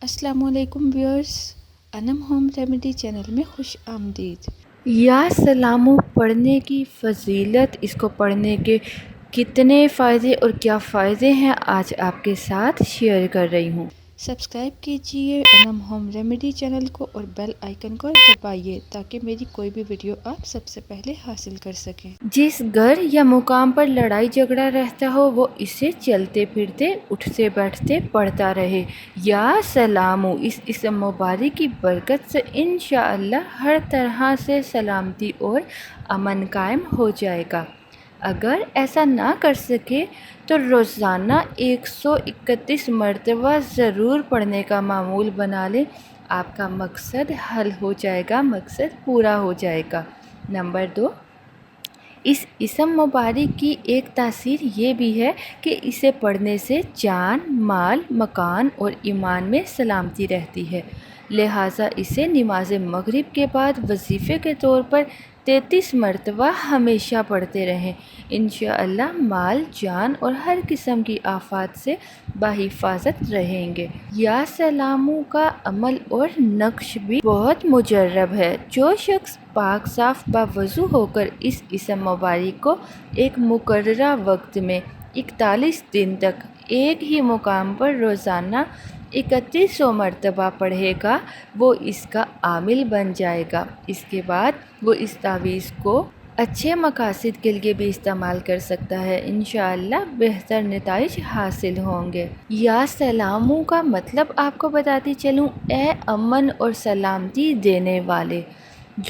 السلام علیکم ویورز، انم home remedy channel میں خوش آمدید۔ یا سلامو پڑھنے کی فضیلت، اس کو پڑھنے کے کتنے فائدے اور کیا فائدے ہیں آج آپ کے ساتھ شیئر کر رہی ہوں۔ سبسکرائب کیجئے انم ہوم ریمیڈی چینل کو اور بیل آئیکن کو دبائیے تاکہ میری کوئی بھی ویڈیو آپ سب سے پہلے حاصل کر سکیں۔ جس گھر یا مقام پر لڑائی جھگڑا رہتا ہو وہ اسے چلتے پھرتے اٹھتے بیٹھتے پڑھتا رہے۔ یا سلامو، اس اسم مبارک کی برکت سے انشاءاللہ ہر طرح سے سلامتی اور امن قائم ہو جائے گا۔ اگر ایسا نہ کر سکے تو روزانہ 131 مرتبہ ضرور پڑھنے کا معمول بنا لیں، آپ کا مقصد حل ہو جائے گا، مقصد پورا ہو جائے گا۔ نمبر 2، اس اسم مبارک کی ایک تاثیر یہ بھی ہے کہ اسے پڑھنے سے جان، مال، مکان اور ایمان میں سلامتی رہتی ہے، لہٰذا اسے نماز مغرب کے بعد وظیفے کے طور پر 33 مرتبہ ہمیشہ پڑھتے رہیں۔ انشاءاللہ مال، جان اور ہر قسم کی آفات سے بحفاظت رہیں گے۔ یا سلامو کا عمل اور نقش بھی بہت مجرب ہے۔ جو شخص پاک صاف باوضو ہو کر اس اسم مبارک کو ایک مقررہ وقت میں 41 دن تک ایک ہی مقام پر روزانہ 3100 مرتبہ پڑھے گا، وہ اس کا عامل بن جائے گا۔ اس کے بعد وہ اس تعویذ کو اچھے مقاصد کے لیے بھی استعمال کر سکتا ہے، انشاءاللہ بہتر نتائج حاصل ہوں گے۔ یا سلامو کا مطلب آپ کو بتاتی چلوں، اے امن اور سلامتی دینے والے۔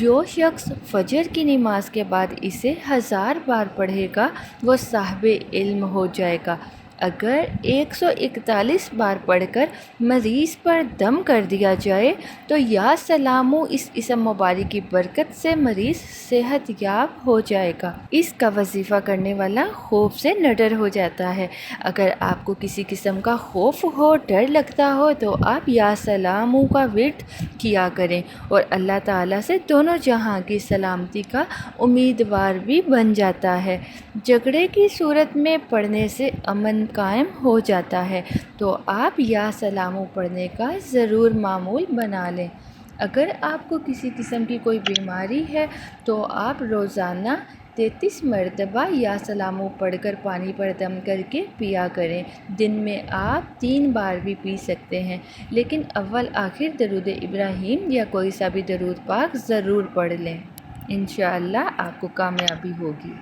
جو شخص فجر کی نماز کے بعد اسے 1000 بار پڑھے گا وہ صاحب علم ہو جائے گا۔ اگر 141 بار پڑھ کر مریض پر دم کر دیا جائے تو یا سلامو اس اسم مبارک کی برکت سے مریض صحت یاب ہو جائے گا۔ اس کا وظیفہ کرنے والا خوف سے نڈر ہو جاتا ہے۔ اگر آپ کو کسی قسم کا خوف ہو، ڈر لگتا ہو تو آپ یا سلامو کا ورد کیا کریں اور اللہ تعالیٰ سے دونوں جہاں کی سلامتی کا امیدوار بھی بن جاتا ہے۔ جھگڑے کی صورت میں پڑھنے سے امن قائم ہو جاتا ہے، تو آپ یا سلامو پڑھنے کا ضرور معمول بنا لیں۔ اگر آپ کو کسی قسم کی کوئی بیماری ہے تو آپ روزانہ 33 مرتبہ یا سلامو پڑھ کر پانی پر دم کر کے پیا کریں۔ دن میں آپ 3 بار بھی پی سکتے ہیں، لیکن اول آخر درود ابراہیم یا کوئی سا بھی درود پاک ضرور پڑھ لیں، انشاءاللہ آپ کو کامیابی ہوگی۔